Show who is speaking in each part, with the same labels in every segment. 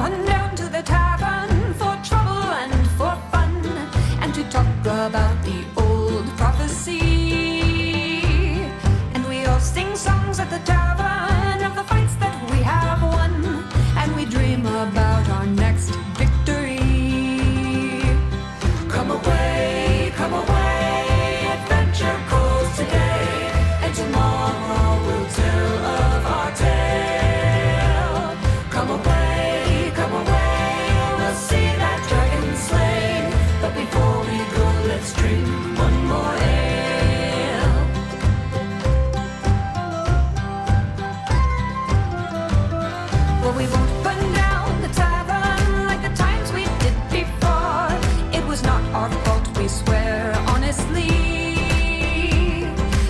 Speaker 1: on down to the tavern for trouble and for fun, and to talk about the old prophecy. And we all sing songs at the tavern of the fights that we have won, and we dream about our next victory. Come away, adventure calls today, and tomorrow we'll tell of our tale. Come away, we'll see that dragon slain, but before we go, let's drink one more ale. Well, we won't burn down the tavern like the times we did before. It was not our fault, we swear honestly,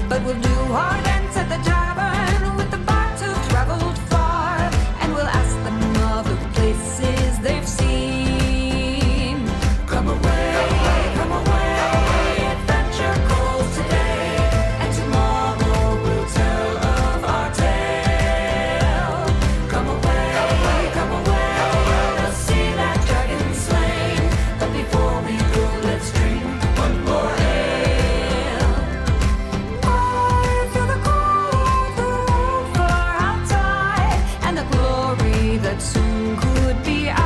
Speaker 1: but we'll do our dance at the tavern with the bards who've traveled far, and we'll ask them of the places they've seen. Come away, adventure calls today, and tomorrow we'll tell of our tale. Come away, we'll see that dragon slain, but before we go, let's drink one more ale. I feel the call of the rover outside, and the glory that soon could be ours.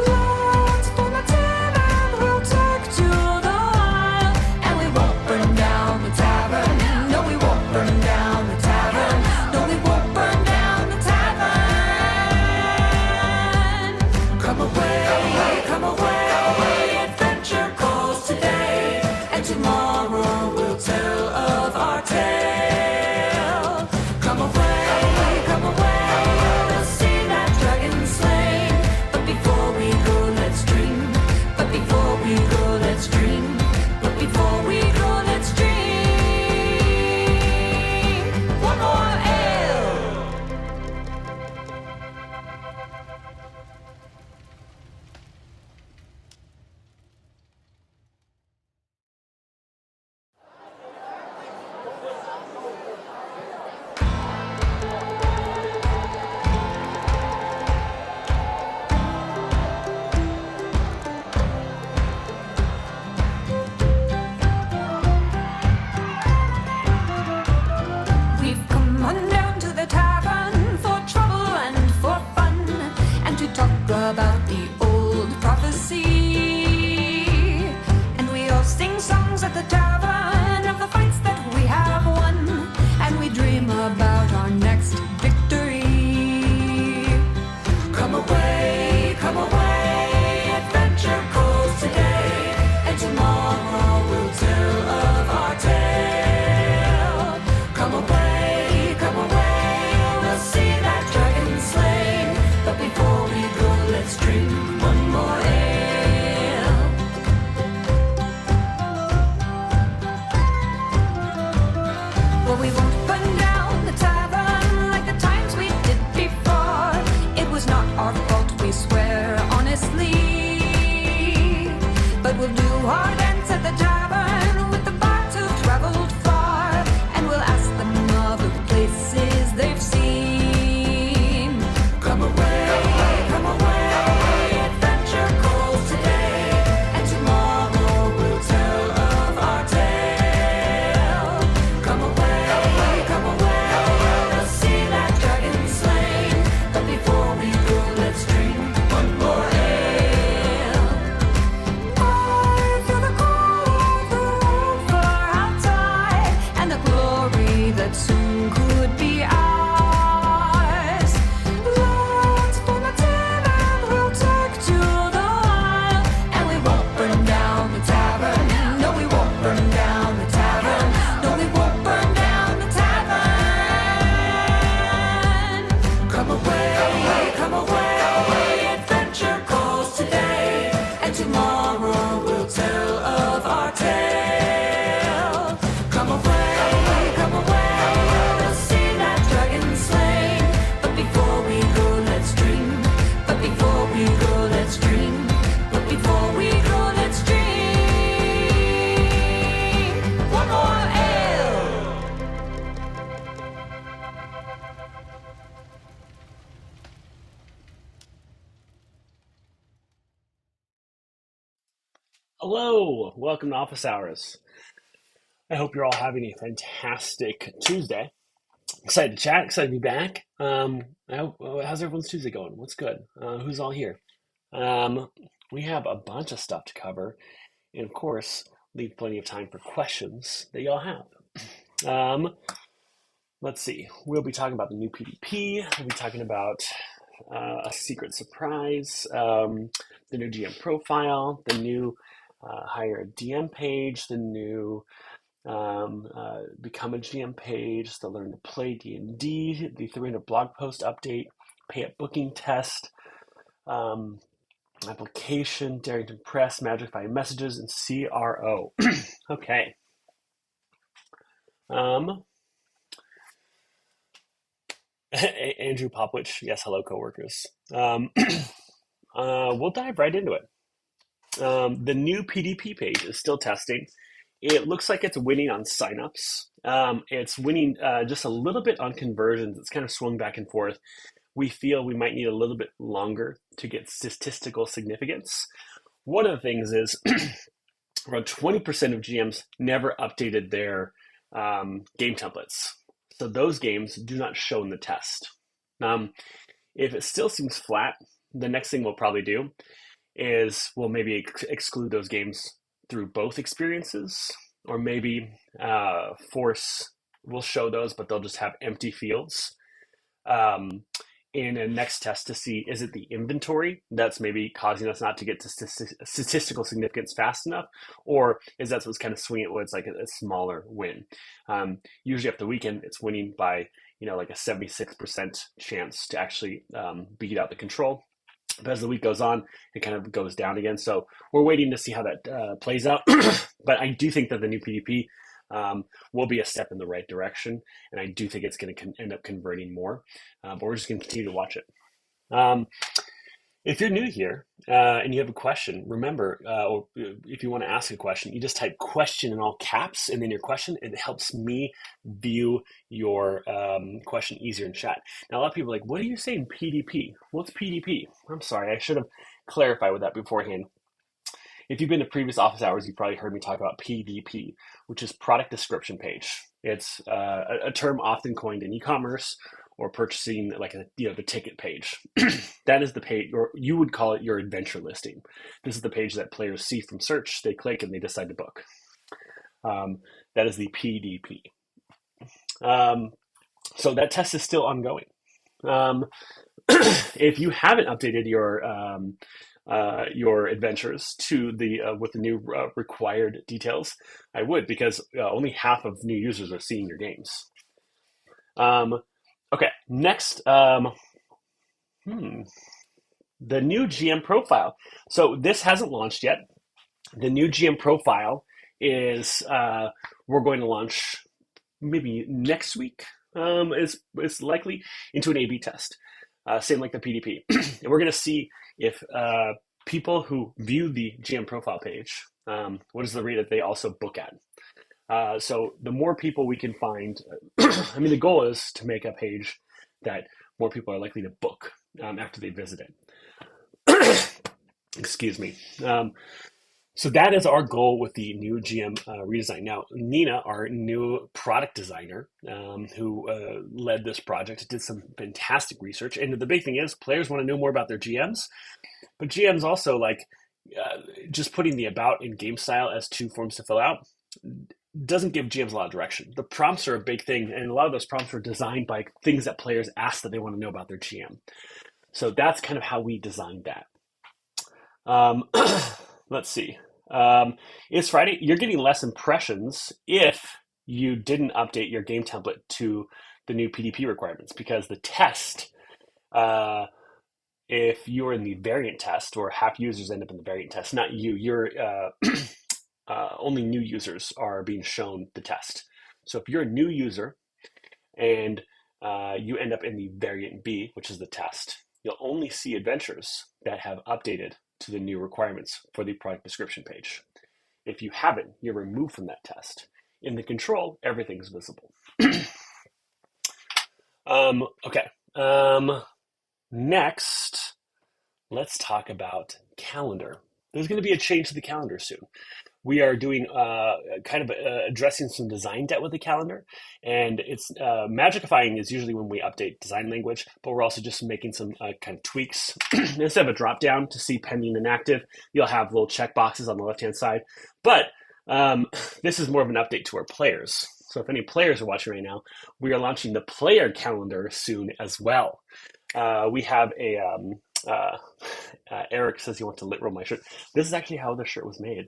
Speaker 1: Let's form a team and we'll take to the wild, and we won't burn down the tavern. No, we won't burn down the tavern. No, we won't burn down the tavern. Come away, adventure calls today, and tomorrow we'll tell of our tale. Come away, we'll see that dragon slain, but before we go, let's dream. But before we go, let's dream. But before we go, let's dream one more ale. We've come on down to the tavern for trouble and for fun, and to talk about the old prophecy. And we all sing songs at the tavern of the fights that we have won, and we dream about our next victory. Come away, adventure calls today, and tomorrow we'll tell of our tale. Come away, we'll see that dragon slain, but before we go, let's dream.
Speaker 2: Hello, welcome to Office Hours. I hope you're all having a fantastic Tuesday. Excited to chat, excited to be back. How's everyone's Tuesday going? What's good? Who's all here? Um, we have a bunch of stuff to cover, and of course, leave plenty of time for questions that y'all have. Um, let's see. We'll be talking about the new PDP. We'll be talking about a secret surprise, the new GM profile, the new hire a DM page, the new become a GM page, the learn to play D&D, the 300 blog post update, pay up booking test, um, application, Darrington Press, Magify messages, and CRO. Okay. Um, Andrew Popwich, yes, hello, coworkers. We'll dive right into it. The new PDP page is still testing. It looks like it's winning on signups. It's winning just a little bit on conversions. It's kind of swung back and forth. We feel we might need a little bit longer to get statistical significance. One of the things is around 20% of GMs never updated their game templates. So those games do not show in the test. Um, if it still seems flat, the next thing we'll probably do is we'll maybe exclude those games through both experiences, or maybe force we'll show those, but they'll just have empty fields um, in a next test to see is it the inventory that's maybe causing us not to get to statistical significance fast enough, or is that what's kind of swinging it where it's like a smaller win. Usually after the weekend, it's winning by like a 76% chance to actually beat out the control. But as the week goes on, it kind of goes down again. So we're waiting to see how that plays out. But I do think that the new PDP will be a step in the right direction, and I do think it's going to end up converting more. But we're just going to continue to watch it. Um, if you're new here and you have a question, remember, or if you want to ask a question, you just type question in all caps and then your question. It helps me view your question easier in chat. Now, a lot of people are like, what are you saying, PDP? What's PDP? I'm sorry, I should have clarified with that beforehand. If you've been to previous office hours, you've probably heard me talk about PDP, which is product description page. It's a term often coined in e-commerce or purchasing, like the ticket page. That is the page, or you would call it your adventure listing. This is the page that players see from search, they click, and they decide to book. That is the PDP. So that test is still ongoing. If you haven't updated your adventures to the with the new required details, I would, because only half of new users are seeing your games. Okay, next, the new GM profile. So this hasn't launched yet. The new GM profile is we're going to launch maybe next week. Is likely into an A/B test, same like the PDP, and we're going to see if people who view the GM profile page, what is the rate that they also book at. So the more people we can find, I mean, the goal is to make a page that more people are likely to book after they visit it. Excuse me. So that is our goal with the new GM redesign. Now, Nina, our new product designer, who led this project, did some fantastic research. And the big thing is, players want to know more about their GMs, but GMs also like just putting the about and game style as two forms to fill out doesn't give GMs a lot of direction. The prompts are a big thing, and a lot of those prompts are designed by things that players ask that they want to know about their GM. So that's kind of how we designed that. Let's see. It's Friday. You're getting less impressions if you didn't update your game template to the new PDP requirements, because the test, if you're in the variant test, or half users end up in the variant test, not you, you're only new users are being shown the test. So if you're a new user and you end up in the variant B, which is the test, you'll only see adventures that have updated to the new requirements for the product description page. If you haven't, you're removed from that test. In the control, everything's visible. Okay. Next, let's talk about calendar. there's going to be a change to the calendar soon. We are doing kind of addressing some design debt with the calendar, and it's magicifying is usually when we update design language, but we're also just making some kind of tweaks. Instead of a drop down to see pending and active, you'll have little check boxes on the left hand side. But um, this is more of an update to our players. So if any players are watching right now, we are launching the player calendar soon as well. We have a Eric says he wants to lit roll my shirt. This is actually how the shirt was made.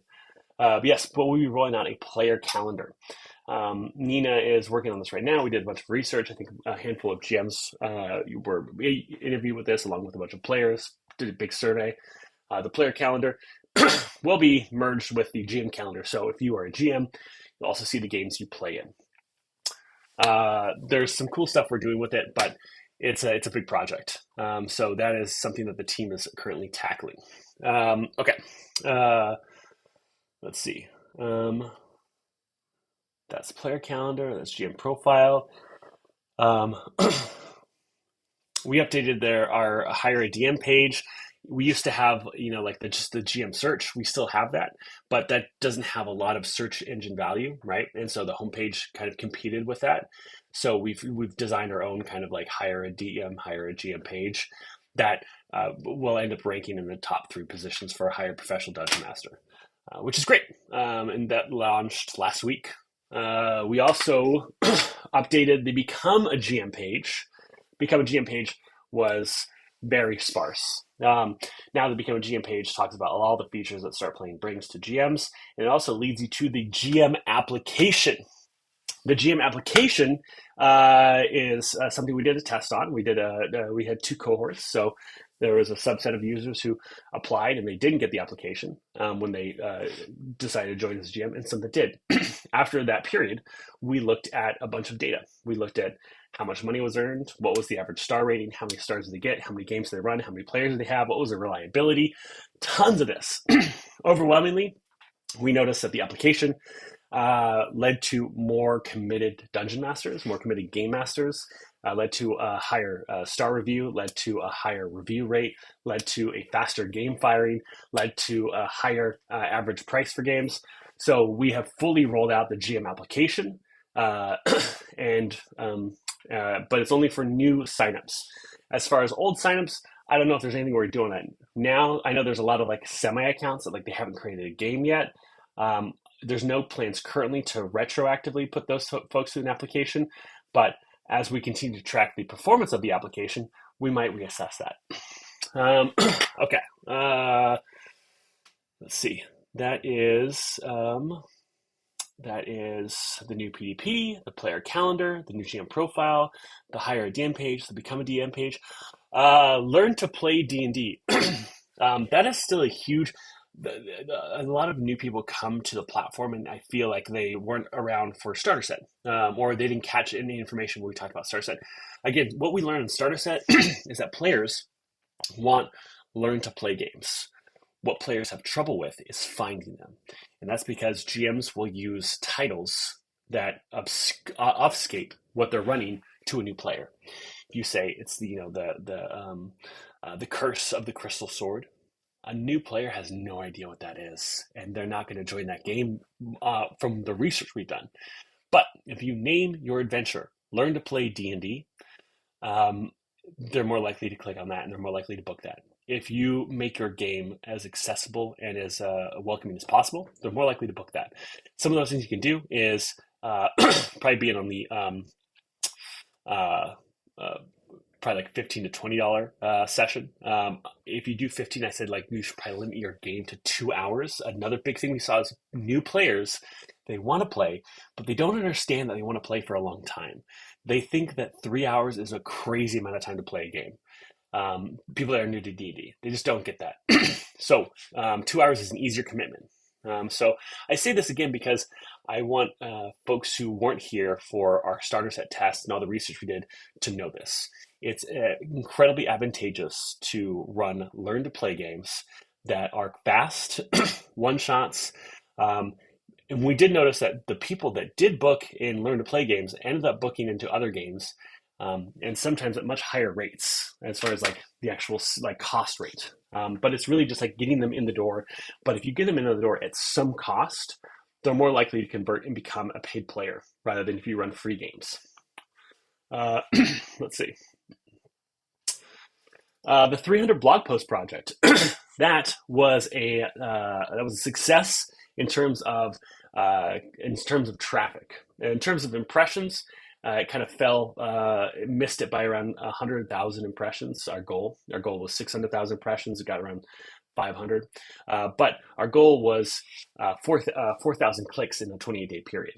Speaker 2: Yes, but we'll be rolling out a player calendar. Nina is working on this right now. We did a bunch of research. I think a handful of GMs were interviewed with this, along with a bunch of players. Did a big survey. The player calendar will be merged with the GM calendar. So if you are a GM, you'll also see the games you play in. There's some cool stuff we're doing with it, but it's a big project. So that is something that the team is currently tackling. Okay. Let's see. That's player calendar. That's GM profile. Um, we updated our hire a DM page. We used to have, like just the GM search. We still have that, but that doesn't have a lot of search engine value, right? And so the homepage kind of competed with that. So we've designed our own kind of like hire a DM, hire a GM page that will end up ranking in the top 3 positions for a hire professional dungeon master. Which is great. And that launched last week. We also updated the Become a GM page. Become a GM page was very sparse. Now the Become a GM page talks about all the features that StartPlaying brings to GMs, and it also leads you to the GM application. The GM application is something we did a test on. We had 2 cohorts, so there was a subset of users who applied and they didn't get the application when they decided to join as GM, and some that did. After that period, we looked at a bunch of data. We looked at how much money was earned, what was the average star rating, how many stars did they get, how many games did they run, how many players did they have, what was their reliability, tons of this. Overwhelmingly, we noticed that the application led to more committed dungeon masters, more committed game masters, led to a higher star review, led to a higher review rate, led to a faster game firing, led to a higher average price for games. So we have fully rolled out the GM application, and but it's only for new signups. As far as old signups, I don't know if there's anything we're doing that now. I know there's a lot of like semi accounts that like they haven't created a game yet. There's no plans currently to retroactively put those folks through an application, but as we continue to track the performance of the application, we might reassess that. Okay, let's see. That is the new PDP, the player calendar, the new GM profile, the hire a DM page, the become a DM page. Learn to play D&D. That is still a huge. A lot of new people come to the platform, and I feel like they weren't around for Starter Set, or they didn't catch any information when we talked about Starter Set. Again, what we learned in Starter Set is that players want learn to play games. What players have trouble with is finding them, and that's because GMs will use titles that obfuscate what they're running to a new player. If you say it's the curse of the crystal sword, a new player has no idea what that is, and they're not going to join that game from the research we've done. But if you name your adventure, learn to play D&D, they're more likely to click on that, and they're more likely to book that. If you make your game as accessible and as welcoming as possible, they're more likely to book that. Some of those things you can do is probably being on the probably like $15 to $20 session. If you do 15, I said like you should probably limit your game to 2 hours. Another big thing we saw is new players, they want to play, but they don't understand that they want to play for a long time. They think that 3 hours is a crazy amount of time to play a game. People that are new to D&D, they just don't get that. So 2 hours is an easier commitment. So I say this again because I want folks who weren't here for our starter set test and all the research we did to know this. It's incredibly advantageous to run learn to play games that are fast, one shots. And we did notice that the people that did book in learn to play games ended up booking into other games and sometimes at much higher rates as far as like the actual like cost rate. But it's really just like getting them in the door. But if you get them in the door at some cost, they're more likely to convert and become a paid player rather than if you run free games. Uh, let's see. The 300 blog post project that was a success in terms of traffic. In terms of impressions, it kind of fell, it missed it by around 100,000 impressions. Our goal was 600,000 impressions. It got around 500, but our goal was 4,000 clicks in a 28-day period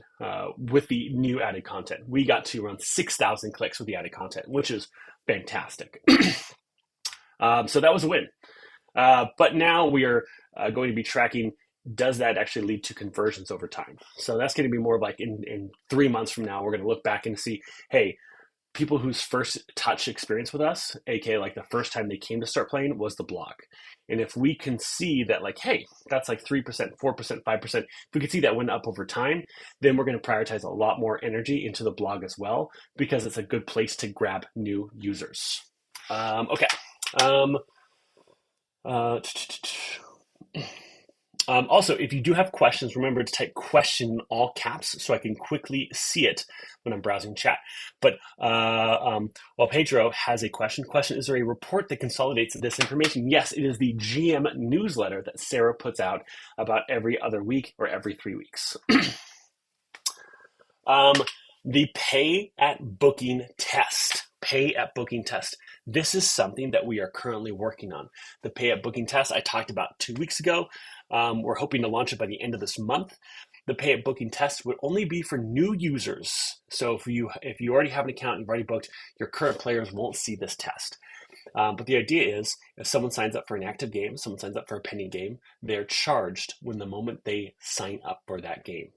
Speaker 2: with the new added content. We got to around 6,000 clicks with the added content, which is fantastic. So that was a win. But now we are going to be tracking, does that actually lead to conversions over time? So that's going to be more of like in 3 months from now, we're going to look back and see, hey, people whose first touch experience with us, aka like the first time they came to start playing, was the blog. And if we can see that like, hey, that's like 3%, 4%, 5%, if we can see that went up over time, then we're going to prioritize a lot more energy into the blog as well, because it's a good place to grab new users. Okay. Also, if you do have questions, remember to type question in all caps so I can quickly see it when I'm browsing chat. But while Pedro has a question, is there a report that consolidates this information? Yes, it is the GM newsletter that Sarah puts out about every other week or every 3 weeks. The pay at booking test. This is something that we are currently working on. The pay at booking test I talked about 2 weeks ago. We're hoping to launch it by the end of this month. The pay at booking test would only be for new users. So if you already have an account, you've already booked, your current players won't see this test. But the idea is, if someone signs up for an active game, someone signs up for a pending game, they're charged when the moment they sign up for that game.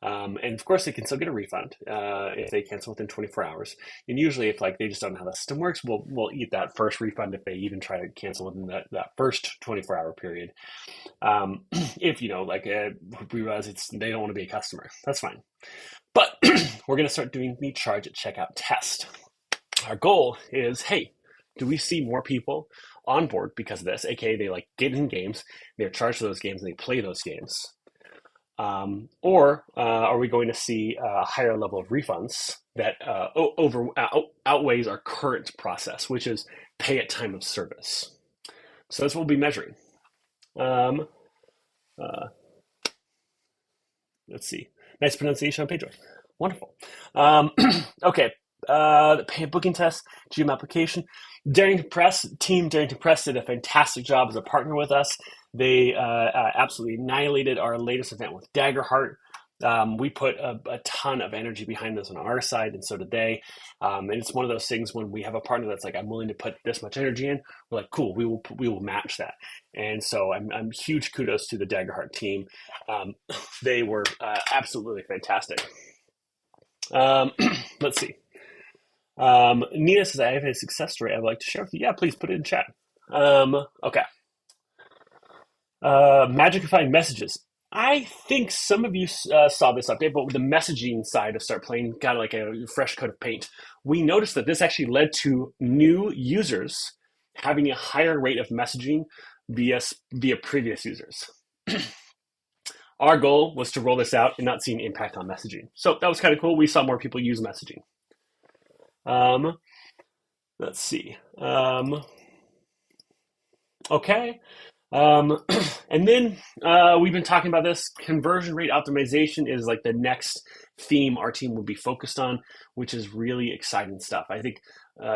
Speaker 2: And of course, they can still get a refund if they cancel within 24 hours. And usually, if like they just don't know how the system works, we'll eat that first refund if they even try to cancel within that first 24-hour period. If we realize they don't want to be a customer, that's fine. But we're going to start doing the charge at checkout test. Our goal is, hey, do we see more people on board because of this? AKA, they like get in games, they're charged for those games, and they play those games. Or are we going to see a higher level of refunds that outweighs our current process, which is pay at time of service? So that's what we'll be measuring. Let's see. Nice pronunciation on Pedro. Wonderful. Okay. The pay booking test, GM application. Team Darrington Press did a fantastic job as a partner with us. They absolutely annihilated our latest event with Daggerheart. We put a ton of energy behind this on our side, and so did they. And it's one of those things when we have a partner that's like, I'm willing to put this much energy in, we're like, cool, we will match that. And so I'm huge kudos to the Daggerheart team. They were absolutely fantastic. Let's see. Nina says, I have a success story I'd like to share with you. Yeah, please put it in chat. Okay. Magicifying messages. I think some of you saw this update, but with the messaging side of StartPlaying got like a fresh coat of paint. We noticed that this actually led to new users having a higher rate of messaging via previous users. Our goal was to roll this out and not see an impact on messaging. So that was kind of cool. We saw more people use messaging. Let's see. Okay. And then we've been talking about this. Conversion rate optimization is like the next theme our team will be focused on, which is really exciting stuff. I think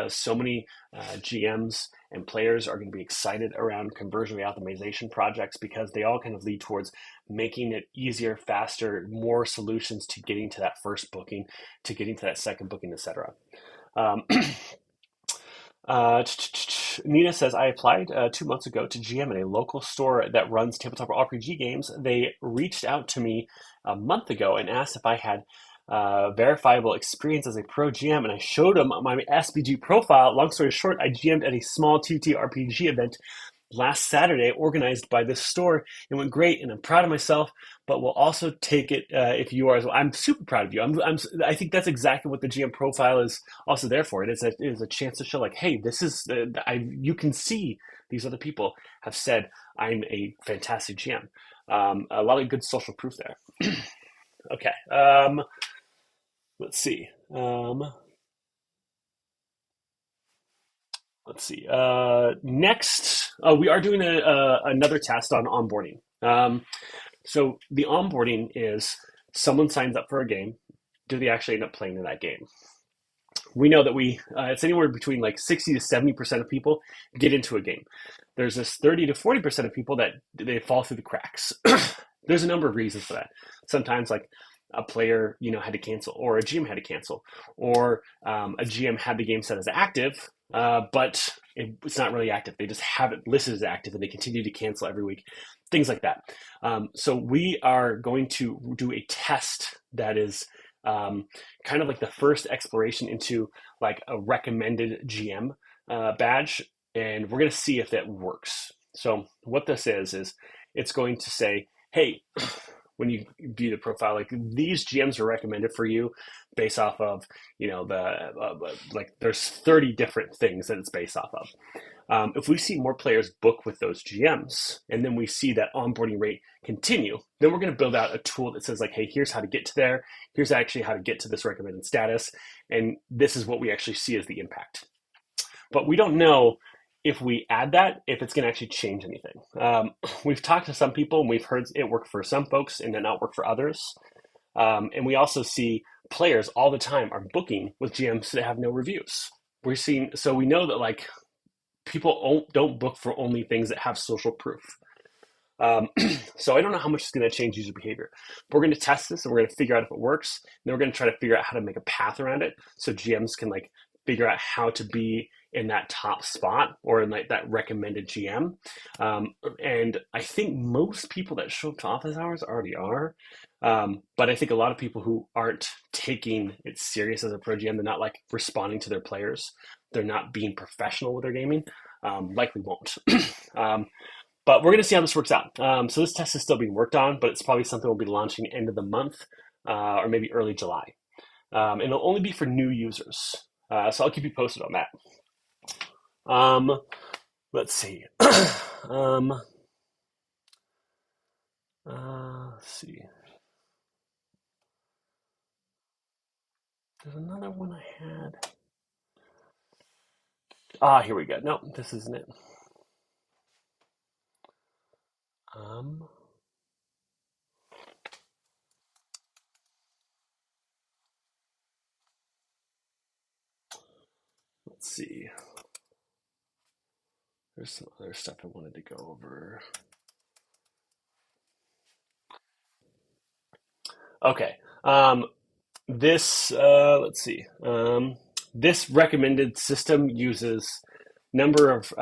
Speaker 2: so many GMs and players are going to be excited around conversion rate optimization projects because they all kind of lead towards making it easier, faster, more solutions to getting to that first booking, to getting to that second booking, etc. Nina says, I applied 2 months ago to GM at a local store that runs tabletop RPG games. They reached out to me a month ago and asked if I had verifiable experience as a pro GM, and I showed them my SBG profile. Long story short, I GM'd at a small TTRPG event last Saturday organized by this store. It went great, and I'm proud of myself. But we'll also take it if you are as well. I'm super proud of you. I think that's exactly what the GM profile is also there for. It is a chance to show like, hey, this is you can see these other people have said I'm a fantastic GM. A lot of good social proof there. Okay. Let's see. Let's see. Next, we are doing another test on onboarding. So the onboarding is someone signs up for a game. Do they actually end up playing in that game? We know that it's anywhere between like 60 to 70% of people get into a game. There's this 30 to 40% of people that they fall through the cracks. There's a number of reasons for that. Sometimes like a player, had to cancel, or a GM had to cancel, or a GM had the game set as active, but it's not really active. They just have it listed as active, and they continue to cancel every week. Things like that. So we are going to do a test that is kind of like the first exploration into like a recommended GM badge, and we're going to see if that works. So what this is it's going to say, hey, when you view the profile, like these GMs are recommended for you based off of, like there's 30 different things that it's based off of. If we see more players book with those GMs, and then we see that onboarding rate continue, then we're going to build out a tool that says like, hey, here's how to get to there. Here's actually how to get to this recommended status. And this is what we actually see as the impact. But we don't know if we add that, if it's going to actually change anything. We've talked to some people, and we've heard it work for some folks and then not work for others. And we also see players all the time are booking with GMs that have no reviews. So we know that like people don't book for only things that have social proof. So I don't know how much it's going to change user behavior. But we're going to test this, and we're going to figure out if it works. And then we're going to try to figure out how to make a path around it so GMs can like figure out how to be in that top spot or in like that recommended GM. And I think most people that show up to office hours already are. But I think a lot of people who aren't taking it serious as a pro GM, they're not like responding to their players, they're not being professional with their gaming, likely won't. But we're going to see how this works out. So this test is still being worked on, but it's probably something we'll be launching end of the month or maybe early July. And it'll only be for new users. So I'll keep you posted on that. Let's see. Let's see. There's another one I had. Here we go. No, this isn't it. Let's see. There's some other stuff I wanted to go over. Okay. Let's see. This recommended system uses number of,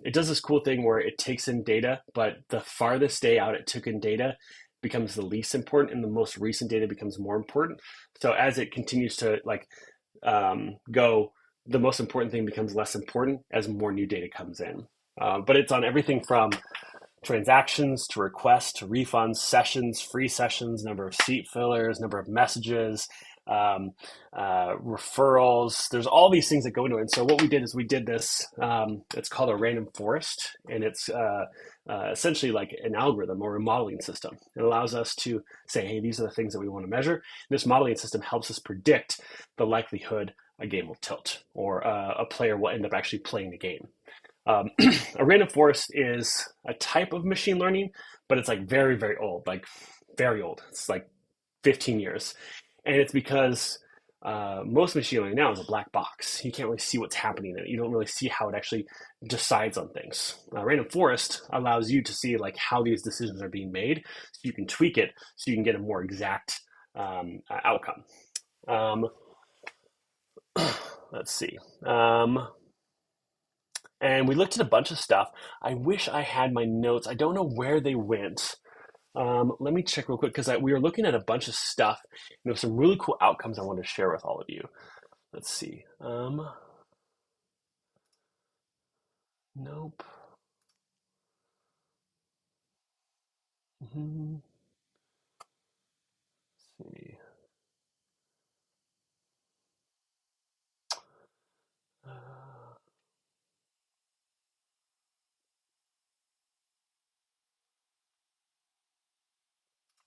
Speaker 2: it does this cool thing where it takes in data, but the farthest day out it took in data becomes the least important, and the most recent data becomes more important. So as it continues to like go, the most important thing becomes less important as more new data comes in. But it's on everything from transactions to requests to refunds, sessions, free sessions, number of seat fillers, number of messages, referrals. There's all these things that go into it. And so what we did is we did this, it's called a random forest, and it's essentially like an algorithm or a modeling system. It allows us to say, hey, these are the things that we want to measure. This modeling system helps us predict the likelihood a game will tilt or a player will end up actually playing the game. A random forest is a type of machine learning, but it's like very, very old, like very old. It's like 15 years. And it's because most machine learning now is a black box. You can't really see what's happening in it. You don't really see how it actually decides on things. Random forest allows you to see like how these decisions are being made, so you can tweak it so you can get a more exact outcome. Let's see. And we looked at a bunch of stuff. I wish I had my notes. I don't know where they went. Let me check real quick because we were looking at a bunch of stuff. And there were some really cool outcomes I wanted to share with all of you. Let's see. Nope. see.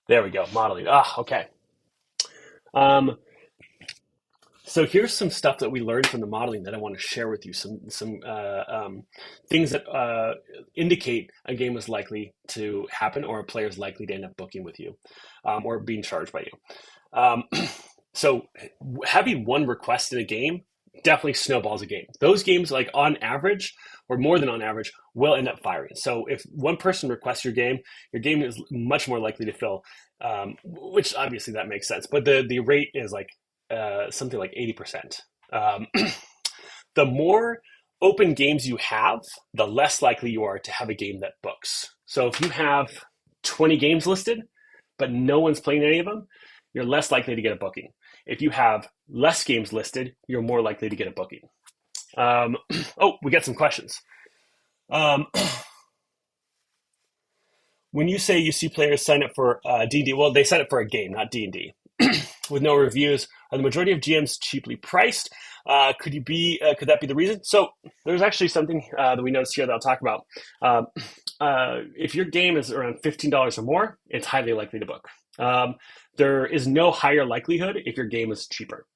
Speaker 2: There we go. Modeling. Okay. Um, so here's some stuff that we learned from the modeling that I want to share with you. Some things that indicate a game is likely to happen or a player is likely to end up booking with you, or being charged by you. So having one request in a game definitely snowballs a game. Those games, like on average, or more than on average, will end up firing. So if one person requests your game is much more likely to fill, which obviously that makes sense. But the rate is like something like 80%. Um, the more open games you have, the less likely you are to have a game that books. So if you have 20 games listed, but no one's playing any of them, you're less likely to get a booking. If you have less games listed, you're more likely to get a booking. We got some questions. Um, when you say you see players sign up for D&D, well, they sign up for a game, not D&D, with no reviews. Are the majority of GMs cheaply priced? Could that be the reason? So there's actually something that we noticed here that I'll talk about. If your game is around $15 or more, it's highly likely to book. There is no higher likelihood if your game is cheaper.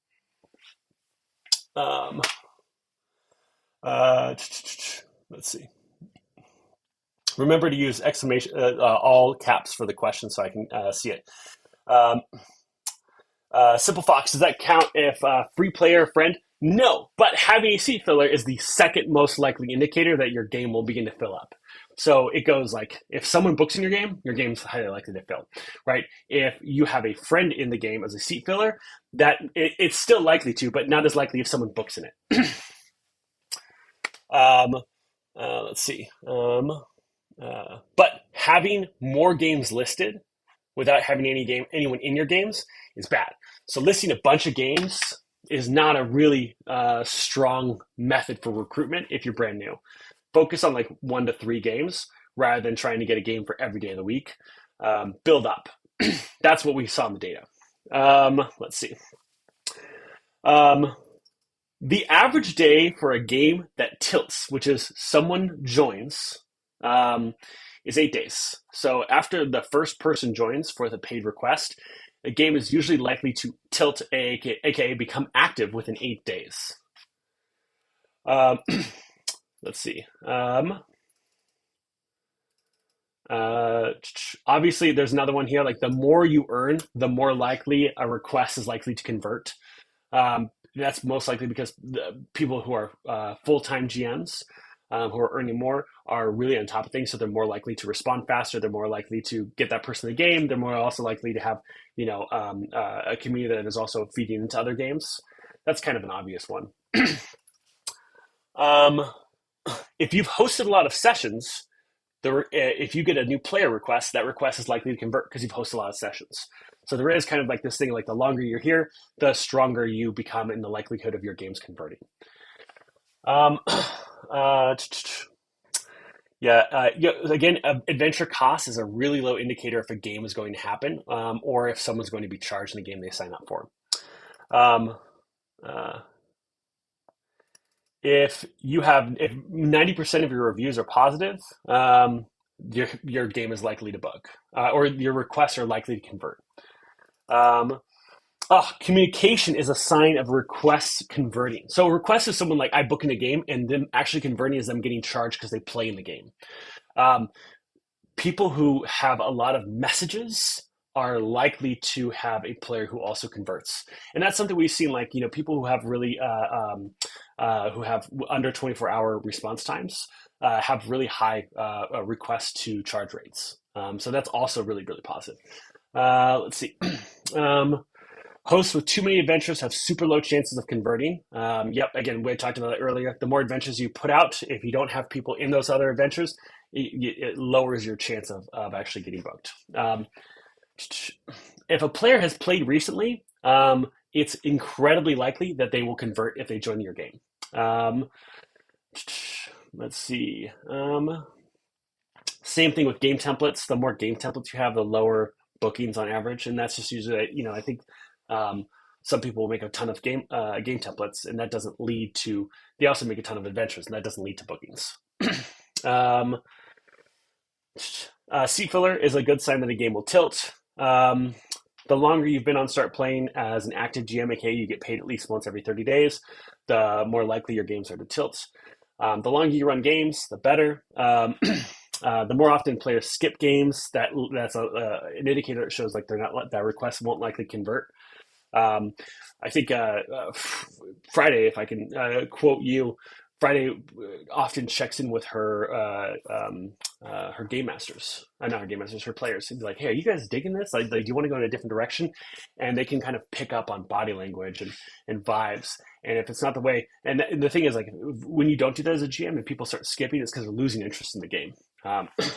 Speaker 2: Um, let's see. Remember to use exclamation all caps for the question so I can see it. Um, Simple Fox, does that count if free player friend? No, but having a seat filler is the second most likely indicator that your game will begin to fill up. So it goes like, if someone books in your game's highly likely to fill, right? If you have a friend in the game as a seat filler, it's still likely to, but not as likely if someone books in it. um, let's see. But having more games listed without having anyone in your games is bad. So listing a bunch of games is not a really strong method for recruitment if you're brand new. Focus on like 1 to 3 games rather than trying to get a game for every day of the week. Build up. That's what we saw in the data. Let's see. The average day for a game that tilts, which is someone joins, is 8 days. So after the first person joins for the paid request, the game is usually likely to tilt, aka become active within 8 days. Um, let's see. Obviously, there's another one here. Like the more you earn, the more likely a request is likely to convert. That's most likely because the people who are full-time GMs who are earning more are really on top of things, so they're more likely to respond faster. They're more likely to get that person in the game. They're more also likely to have a community that is also feeding into other games. That's kind of an obvious one. um, if you've hosted a lot of sessions, if you get a new player request, that request is likely to convert because you've hosted a lot of sessions. So there is kind of like this thing, like the longer you're here, the stronger you become in the likelihood of your games converting. Um, again, adventure cost is a really low indicator if a game is going to happen, or if someone's going to be charged in the game they sign up for. Um, uh, if 90% of your reviews are positive, your game is likely to bug, or your requests are likely to convert. Um, Communication is a sign of requests converting. So a request is someone like I book in a game, and them actually converting is them getting charged because they play in the game. Um, People who have a lot of messages are likely to have a player who also converts, and that's something we've seen. Like people who have really who have under 24-hour response times have really high request to charge rates. So that's also really really positive. Let's see. Hosts with too many adventures have super low chances of converting. Yep, again, we talked about it earlier. The more adventures you put out, if you don't have people in those other adventures, it lowers your chance of actually getting booked. If a player has played recently, it's incredibly likely that they will convert if they join your game. Let's see. Same thing with game templates. The more game templates you have, the lower bookings on average, and that's just usually, I think um, some people will make a ton of game templates, and that doesn't lead to. They also make a ton of adventures, and that doesn't lead to bookings. um, Seat filler is a good sign that a game will tilt. The longer you've been on Start Playing as an active GM, aka you get paid at least once every 30 days, the more likely your games are to tilt. The longer you run games, the better. The more often players skip games, that's an indicator that shows like they're not that request won't likely convert. Um, I think Friday, if I can quote you, Friday often checks in with her game masters, not her game masters, her players. And be like, hey, are you guys digging this? Like, do you want to go in a different direction? And they can kind of pick up on body language and vibes. And if it's not the way, and the thing is, like, when you don't do that as a GM and people start skipping, it's because they're losing interest in the game.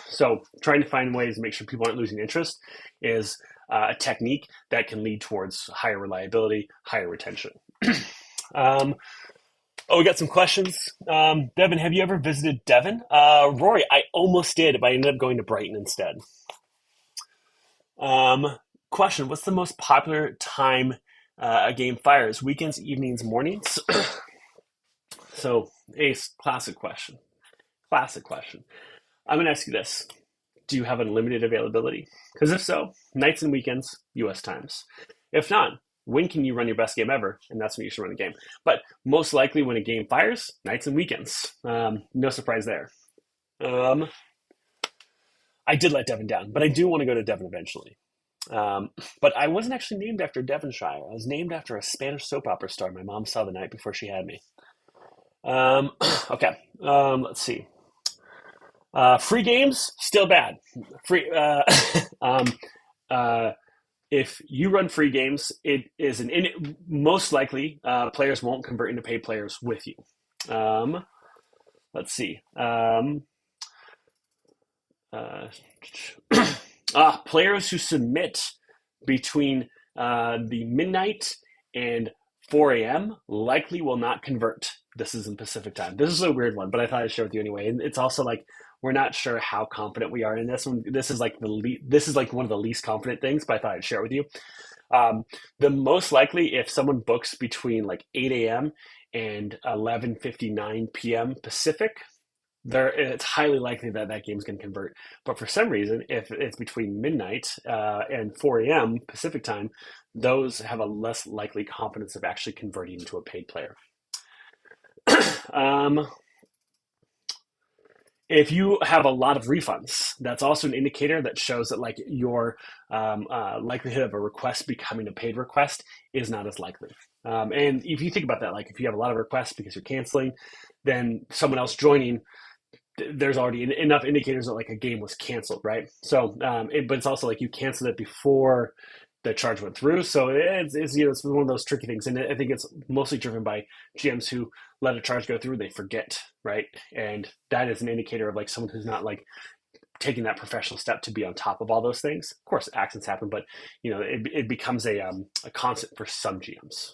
Speaker 2: So trying to find ways to make sure people aren't losing interest is a technique that can lead towards higher reliability, higher retention. We got some questions. Devin, have you ever visited Devon? Rory, I almost did, but I ended up going to Brighton instead. Question, what's the most popular time a game fires? Weekends, evenings, mornings? So, Ace, classic question. Classic question. I'm going to ask you this. Do you have unlimited availability? Because if so, nights and weekends, US times. If not, when can you run your best game ever? And that's when you should run the game. But most likely when a game fires, nights and weekends. No surprise there. I did let Devon down, but I do want to go to Devon eventually. But I wasn't actually named after Devonshire. I was named after a Spanish soap opera star my mom saw the night before she had me. Okay, let's see. Free games, still bad. Free. If you run free games, it is most likely players won't convert into paid players with you. Let's see. Players who submit between the midnight and 4 a.m. likely will not convert. This is in Pacific time. This is a weird one, but I thought I'd share with you anyway. And it's also like we're not sure how confident we are in this one. This is like one of the least confident things, but I thought I'd share it with you. The most likely, if someone books between like 8 a.m. and 11:59 p.m. Pacific, it's highly likely that that game's going to convert. But for some reason, if it's between midnight and 4 a.m. Pacific time, those have a less likely confidence of actually converting into a paid player. If you have a lot of refunds, that's also an indicator that shows that like your likelihood of a request becoming a paid request is not as likely. And if you think about that, like if you have a lot of requests because you're canceling, then someone else joining, there's already enough indicators that like a game was canceled, right? So, but it's also like you canceled it before the charge went through. So it's one of those tricky things. And I think it's mostly driven by GMs who let a charge go through, they forget, right? And that is an indicator of like someone who's not like taking that professional step to be on top of all those things. Of course, accidents happen, but it becomes a constant for some GMs.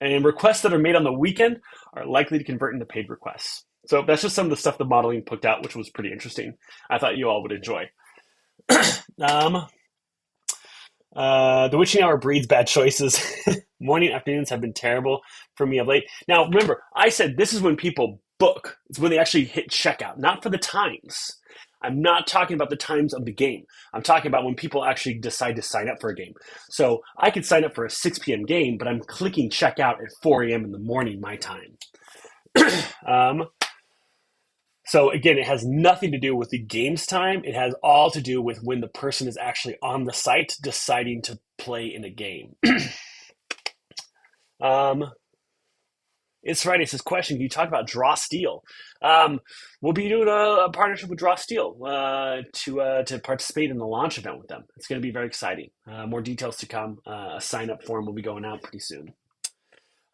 Speaker 2: And requests that are made on the weekend are likely to convert into paid requests. So that's just some of the stuff the modeling picked out, which was pretty interesting. I thought you all would enjoy. The witching hour breeds bad choices. Morning, afternoons have been terrible for me of late. Now, remember, I said this is when people book. It's when they actually hit checkout, not for the times. I'm not talking about the times of the game. I'm talking about when people actually decide to sign up for a game. So I could sign up for a 6 p.m. game, but I'm clicking checkout at 4 a.m. in the morning, my time. So again, it has nothing to do with the game's time. It has all to do with when the person is actually on the site deciding to play in a game. It's Friday. Says question. Can you talk about Draw Steel? We'll be doing a partnership with Draw Steel to participate in the launch event with them. It's going to be very exciting. More details to come. A sign up form will be going out pretty soon.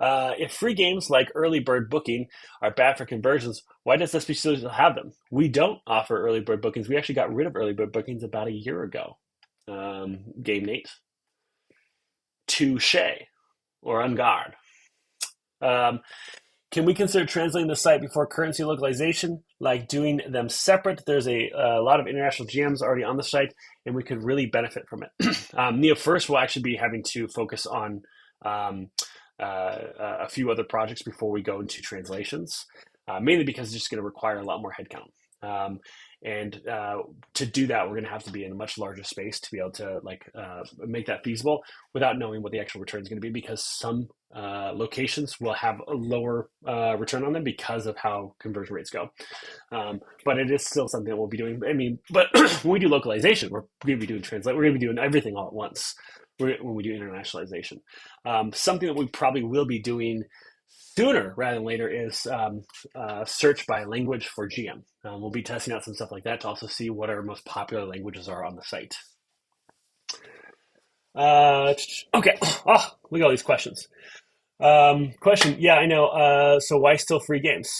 Speaker 2: If free games like early bird booking are bad for conversions, why does SB still have them? We don't offer early bird bookings. We actually got rid of early bird bookings about a year ago. Game Nate. Touche or en garde. Can we consider translating the site before currency localization, like doing them separate? There's a lot of international GMs already on the site, and we could really benefit from it. Neo first will actually be having to focus on um, a few other projects before we go into translations, mainly because it's just going to require a lot more headcount. Um, and to do that, we're going to have to be in a much larger space to be able to make that feasible without knowing what the actual return is going to be, because some locations will have a lower return on them because of how conversion rates go. But it is still something that we'll be doing. I mean, but when we do localization, we're going to be doing translate. We're going to be doing everything all at once when we do internationalization. Something that we probably will be doing sooner rather than later is search by language for GM. We'll be testing out some stuff like that to also see what our most popular languages are on the site. Okay. Oh, look at all these questions. Question. Yeah, I know. So why still free games?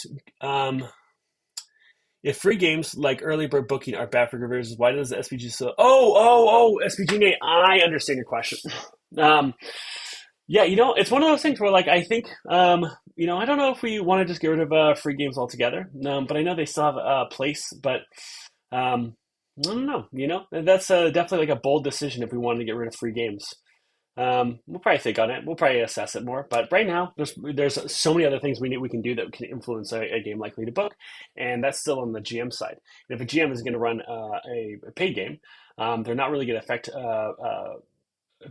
Speaker 2: If free games like early bird booking are bad for conversions, why does the SPG still? SPG Nate, I understand your question. Yeah, it's one of those things where, like, I think, I don't know if we want to just get rid of free games altogether. But I know they still have a place. But I don't know. That's definitely like a bold decision if we wanted to get rid of free games. We'll probably think on it. We'll probably assess it more. But right now, there's so many other things we can do that can influence a game likely to book, and that's still on the GM side. And if a GM is going to run a paid game, they're not really going to affect.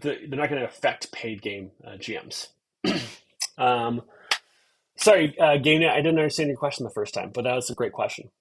Speaker 2: They're not going to affect paid game GMs. Sorry, Game. I didn't understand your question the first time, but that was a great question.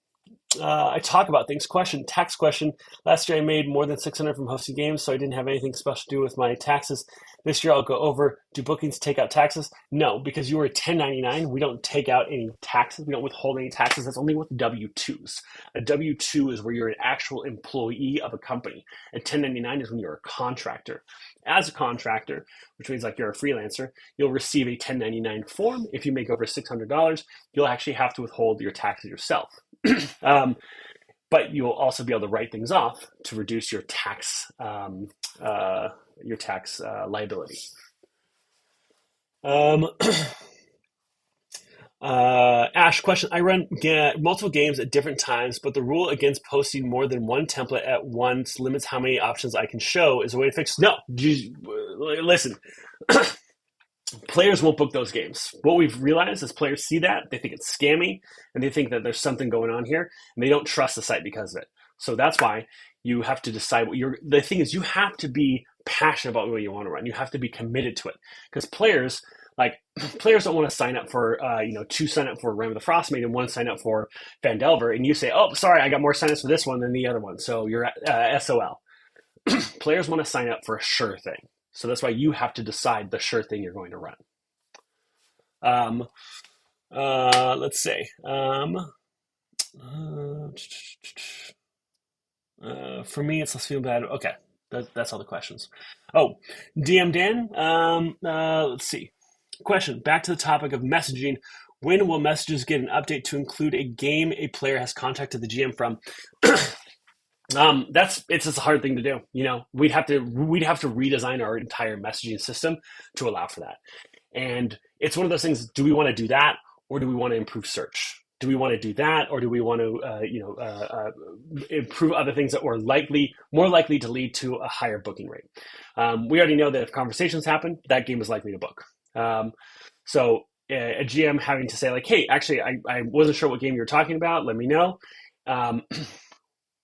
Speaker 2: I talk about things. Tax question. Last year I made more than 600 from hosting games, so I didn't have anything special to do with my taxes. This year I'll go over. Do bookings take out taxes? No, because you were 1099. We don't take out any taxes. We don't withhold any taxes. That's only with W-2s. A W-2 is where you're an actual employee of a company. A 1099 is when you're a contractor. As a contractor, which means like you're a freelancer, you'll receive a 1099 form. If you make over $600, you'll actually have to withhold your taxes yourself. But you'll also be able to write things off to reduce your tax liability. Ash question. I run multiple games at different times, but the rule against posting more than one template at once limits how many options I can show. Is a way to fix? No, listen. Players won't book those games. What we've realized is players see that, they think it's scammy, and they think that there's something going on here, and they don't trust the site because of it. So that's why you have to decide the thing is, you have to be passionate about what you want to run. You have to be committed to it, because players don't want to sign up for, two sign up for Ram of the Frostmaiden and one sign up for Vandelver, and you say, oh, sorry, I got more signups for this one than the other one, so you're SOL. Players want to sign up for a sure thing. So that's why you have to decide the sure thing you're going to run. Let's see. For me, it's less feel bad. Okay, that's all the questions. Oh, DM Dan. Let's see. Question. Back to the topic of messaging. When will messages get an update to include a game a player has contacted the GM from? It's just a hard thing to do. We'd have to redesign our entire messaging system to allow for that. And it's one of those things. Do we want to do that, or do we want to improve search? Do we want to do that, or do we want to improve other things that were more likely to lead to a higher booking rate? We already know that if conversations happen, that game is likely to book. So a GM having to say, like, hey, actually, I wasn't sure what game you were talking about. Let me know.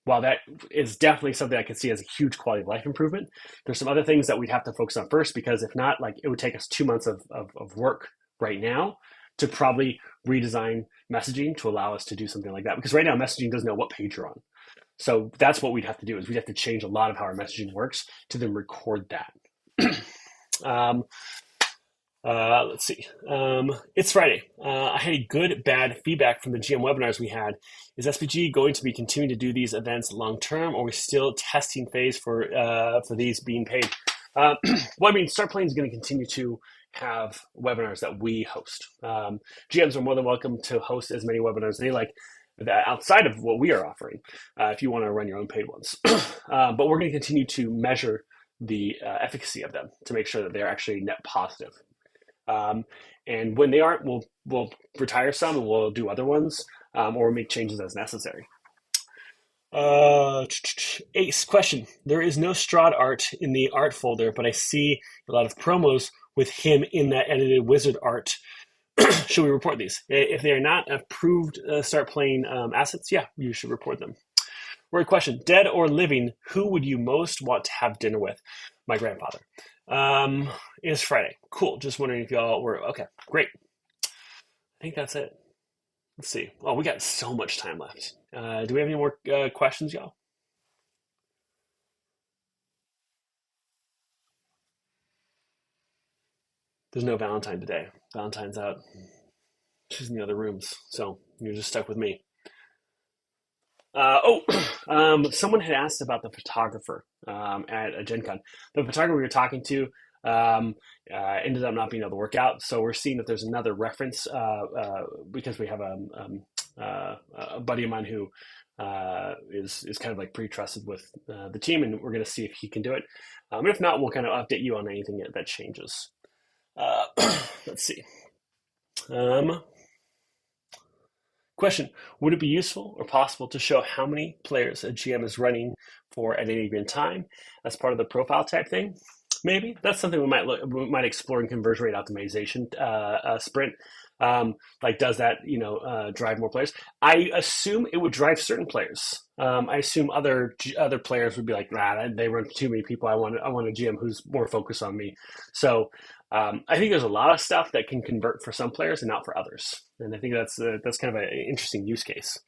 Speaker 2: While that is definitely something I can see as a huge quality of life improvement, there's some other things that we'd have to focus on first, because if not, like, it would take us 2 months of work right now to probably redesign messaging to allow us to do something like that. Because right now, messaging doesn't know what page you're on. So that's what we'd have to do, is we'd have to change a lot of how our messaging works to then record that. Let's see. It's Friday. I had a good, bad feedback from the GM webinars we had. Is SPG going to be continuing to do these events long term, or are we still testing phase for these being paid? Well, I mean, StartPlaying is going to continue to have webinars that we host. GMs are more than welcome to host as many webinars as they like outside of what we are offering, if you want to run your own paid ones. But we're going to continue to measure the efficacy of them to make sure that they're actually net positive. And when they aren't, we'll retire some and we'll do other ones, or make changes as necessary. Ace question. There is no Strahd art in the art folder, but I see a lot of promos with him in that edited wizard art. Should we report these? If they are not approved start playing assets, yeah, you should report them. Word question. Dead or living, who would you most want to have dinner with? My grandfather. It's Friday. Cool. Just wondering if y'all were okay. Great. I think that's it. Let's see. Oh, we got so much time left. Do we have any more questions, y'all? There's no Valentine today. Valentine's out. She's in the other rooms, so you're just stuck with me. Someone had asked about the photographer at a Gen Con. The photographer we were talking to ended up not being able to work out, so we're seeing if there's another reference because we have a buddy of mine who is kind of like pre-trusted with the team, and we're going to see if he can do it. And if not, we'll kind of update you on anything that changes. Uh, let's see. Um, Question: would it be useful or possible to show how many players a GM is running for at any given time as part of the profile type thing? Maybe that's something we might explore in conversion rate optimization sprint. Like, does that drive more players? I assume it would drive certain players. I assume other players would be like, nah, they run too many people. I want a GM who's more focused on me. So I think there's a lot of stuff that can convert for some players and not for others, and I think that's kind of an interesting use case.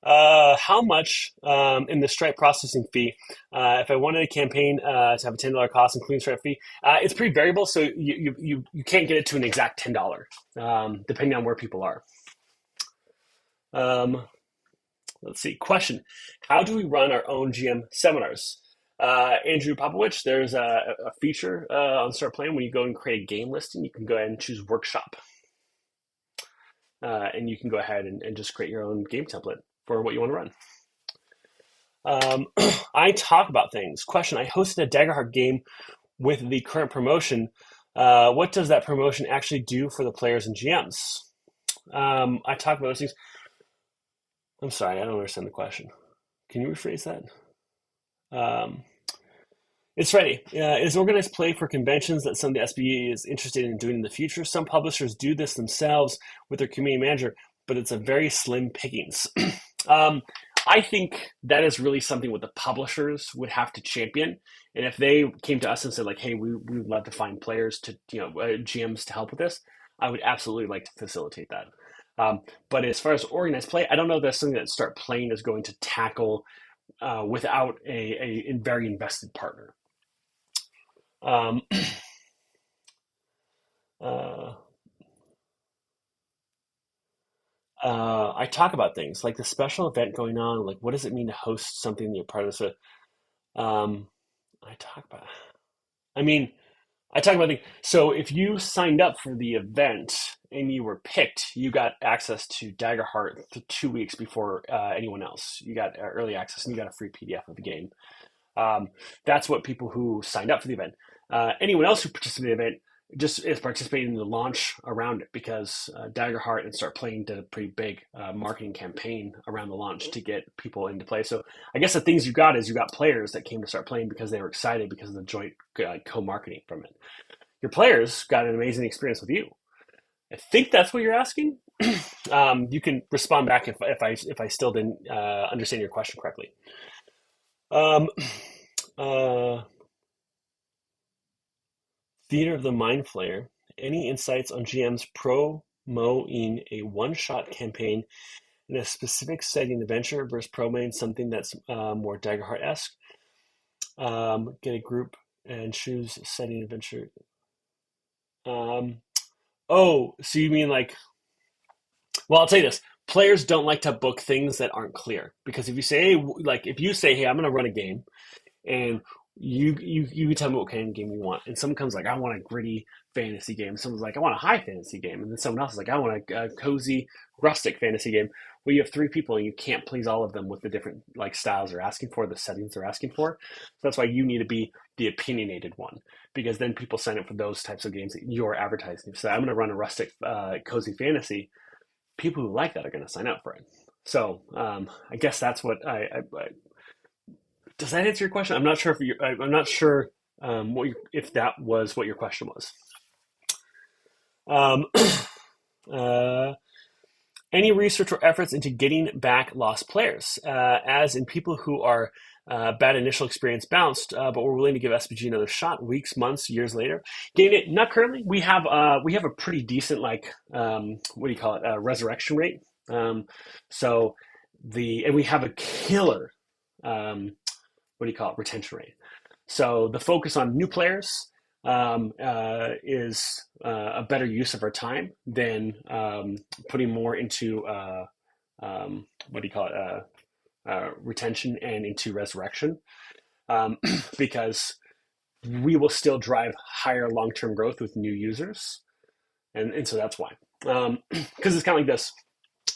Speaker 2: How much in the Stripe processing fee? If I wanted a campaign to have a $10 cost, including Stripe fee, it's pretty variable, so you can't get it to an exact $10, depending on where people are. Um, let's see. Question: how do we run our own GM seminars? Andrew Popovich, there's a feature on Start Playing when you go and create a game listing, you can go ahead and choose workshop, and you can go ahead and just create your own game template for what you want to run. I talk about things. Question: I hosted a Daggerheart game with the current promotion. What does that promotion actually do for the players and GMs? I talk about those things. I'm sorry, I don't understand the question. Can you rephrase that? Um, it's ready. Is organized play for conventions that some of the SBE is interested in doing in the future? Some publishers do this themselves with their community manager, but it's a very slim pickings. I think that is really something what the publishers would have to champion. And if they came to us and said, like, hey, we would love to find players to, GMs to help with this, I would absolutely like to facilitate that. But as far as organized play, I don't know if that's something that Start Playing is going to tackle without a very invested partner. Um, uh, I talk about things like the special event going on. Like, what does it mean to host something that you're part of? So, um, I talk about. I mean, I talk about things. So, if you signed up for the event and you were picked, you got access to Daggerheart 2 weeks before anyone else. You got early access, and you got a free PDF of the game. That's what people who signed up for the event. Anyone else who participated in the event just is participating in the launch around it because Daggerheart and Start Playing did a pretty big marketing campaign around the launch to get people into play. So I guess the things you got is you got players that came to Start Playing because they were excited because of the joint co-marketing from it. Your players got an amazing experience with you. I think that's what you're asking. You can respond back if I still didn't understand your question correctly. Um, uh, Theater of the Mind Flayer. Any insights on GM's promoing a one-shot campaign in a specific setting adventure versus promoting something that's more Daggerheart-esque? Get a group and choose setting adventure. So you mean like? Well, I'll tell you this. Players don't like to book things that aren't clear because if you say, if you say, hey, I'm going to run a game, and you can tell me what kind of game you want. And someone comes like, I want a gritty fantasy game. Someone's like, I want a high fantasy game. And then someone else is like, I want a cozy, rustic fantasy game. Well, you have three people and you can't please all of them with the different styles they're asking for, the settings they're asking for. So that's why you need to be the opinionated one. because then people sign up for those types of games that you're advertising. So I'm going to run a rustic, cozy fantasy. People who like that are going to sign up for it. So I guess that's what does that answer your question? I'm not sure if I'm not sure if that was what your question was. Um, uh, any research or efforts into getting back lost players, as in people who are bad initial experience bounced, but we're willing to give SPG another shot, weeks, months, years later. Getting it, not currently. We have a pretty decent what do you call it, resurrection rate. So and we have a killer what do you call it, retention rate. So the focus on new players is a better use of our time than putting more into what do you call it, retention and into resurrection, because we will still drive higher long-term growth with new users, and so that's why. Because it's kind of like this.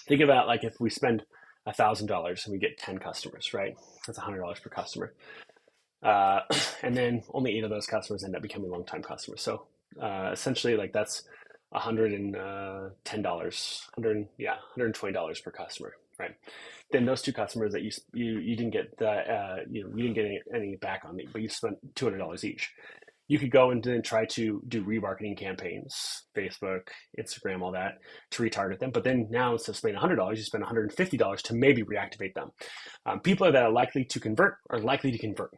Speaker 2: Think about like if we spend $1,000 and we get 10 customers, right? That's $100 per customer. And then only 8 of those customers end up becoming long-time customers. So essentially, like that's $120 per customer, right? Then those 2 customers that you didn't get you didn't get any back on, but you spent $200 each. You could go and then try to do remarketing campaigns, Facebook, Instagram, all that, to retarget them. But then now instead of spending $100, you spend $150 to maybe reactivate them. People that are likely to convert are likely to convert.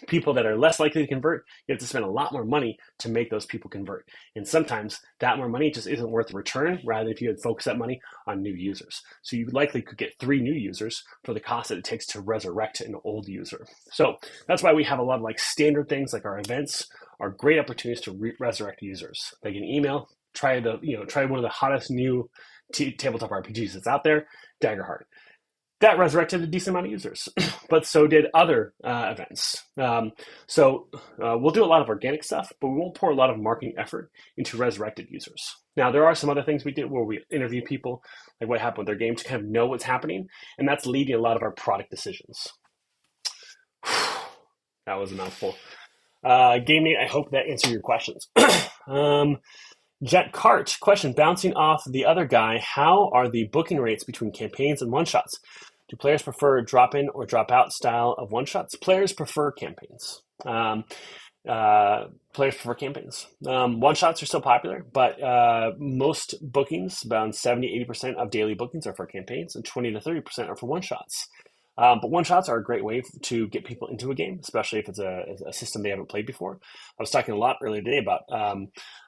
Speaker 2: People that are less likely to convert, you have to spend a lot more money to make those people convert. And sometimes that more money just isn't worth the return, rather than if you had focused that money on new users. So you likely could get 3 new users for the cost that it takes to resurrect an old user. So that's why we have a lot of like standard things like our events are great opportunities to resurrect users. They can email, try one of the hottest new tabletop RPGs that's out there, Daggerheart. That resurrected a decent amount of users, but so did other events. So we'll do a lot of organic stuff, but we won't pour a lot of marketing effort into resurrected users. Now, there are some other things we do where we interview people, like what happened with their game, to kind of know what's happening, and that's leading a lot of our product decisions. That was a mouthful. Gaming, I hope that answered your questions. Jet Cart, question, bouncing off the other guy, how are the booking rates between campaigns and one-shots? Do players prefer drop-in or drop-out style of one-shots? Players prefer campaigns. One-shots are still popular, but most bookings, about 70-80% of daily bookings are for campaigns, and 20 to 30% are for one-shots. But one-shots are a great way to get people into a game, especially if it's a system they haven't played before. I was talking a lot earlier today about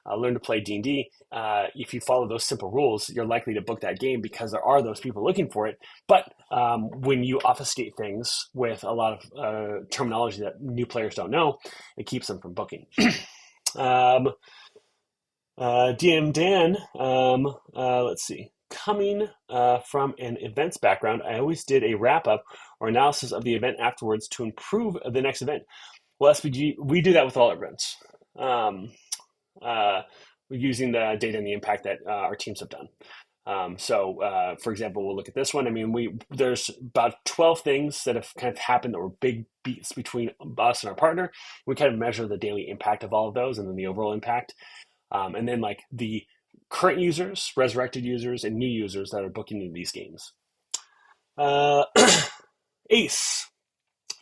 Speaker 2: learn to play D&D. If you follow those simple rules, you're likely to book that game because there are those people looking for it. But when you obfuscate things with a lot of terminology that new players don't know, it keeps them from booking. DM Dan, let's see. Coming from an events background, I always did a wrap-up or analysis of the event afterwards to improve the next event. Well, SPG, we do that with all our events. We're using the data and the impact that our teams have done. For example, we'll look at this one. I mean, there's about 12 things that have kind of happened that were big beats between us and our partner. We kind of measure the daily impact of all of those and then the overall impact. And then like the current users, resurrected users, and new users that are booking into these games. Ace,